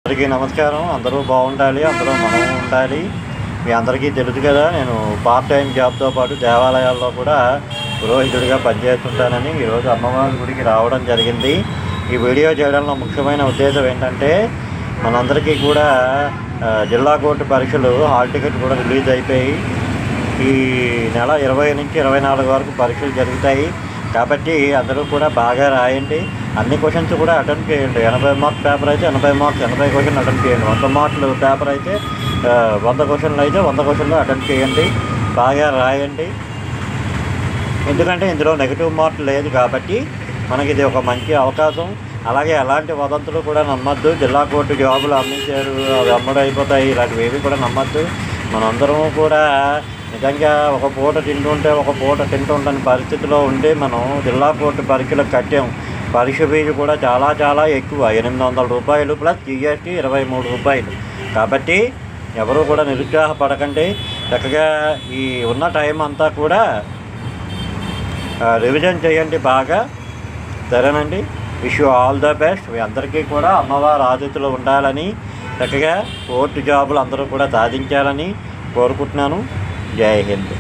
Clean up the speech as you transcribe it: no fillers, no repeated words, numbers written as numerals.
అందరికీ నమస్కారం. అందరూ బాగుండాలి, అందరూ మనం ఉండాలి. మీ అందరికీ తెలుసు కదా, నేను పార్ట్ టైం జాబ్తో పాటు దేవాలయాల్లో కూడా పురోహితుడిగా పనిచేస్తుంటానని ఈరోజు అమ్మవారి గుడికి రావడం జరిగింది. ఈ వీడియో చేయడంలో ముఖ్యమైన ఉద్దేశం ఏంటంటే, మనందరికీ కూడా జిల్లా కోర్టు పరీక్షలు హాల్ టికెట్ కూడా రిలీజ్ అయిపోయి ఈ నెల 20 నుంచి 24 వరకు పరీక్షలు జరుగుతాయి. కాబట్టి అందరూ కూడా బాగా రాయండి. అన్ని క్వశ్చన్స్ కూడా అటెంప్ట్ చేయండి. 80 మార్క్స్ పేపర్ అయితే 80 మార్క్స్, 80 క్వశ్చన్లు అటెంప్ట్ చేయండి. 100 మార్కులు పేపర్ అయితే 100 క్వశ్చన్లు అయితే 100 క్వశ్చన్లు అటెంప్ట్ చేయండి. బాగా రాయండి. ఎందుకంటే ఇందులో నెగిటివ్ మార్క్ లేదు కాబట్టి మనకి ఇది ఒక మంచి అవకాశం. అలాగే ఎలాంటి వదంతులు కూడా నమ్మద్దు. జిల్లా కోర్టు జాబులు అమ్మించారు, అవి అమ్ముడైపోతాయి, ఇలాంటివి ఏవి కూడా నమ్మద్దు. మనందరం కూడా నిజంగా ఒక పూట తింటుంటే ఒక పూట తింటుండని పరిస్థితిలో ఉండి మనం జిల్లా కోర్టు పరీక్షలకు కట్టాం. పరీక్ష ఫీజు కూడా చాలా చాలా ఎక్కువ, 800 రూపాయలు ప్లస్ GST 23 రూపాయలు. కాబట్టి ఎవరు కూడా నిరుత్సాహపడకండి. చక్కగా ఈ ఉన్న టైం అంతా కూడా రివిజన్ చేయండి బాగా. సరేనండి. Wish you all the best. మీ అందరికీ కూడా అమ్మవారి ఆశీస్సులు ఉండాలని, చక్కగా కోర్టు జాబులు అందరూ కూడా సాధించాలని కోరుకుంటున్నాను. జై హింద్.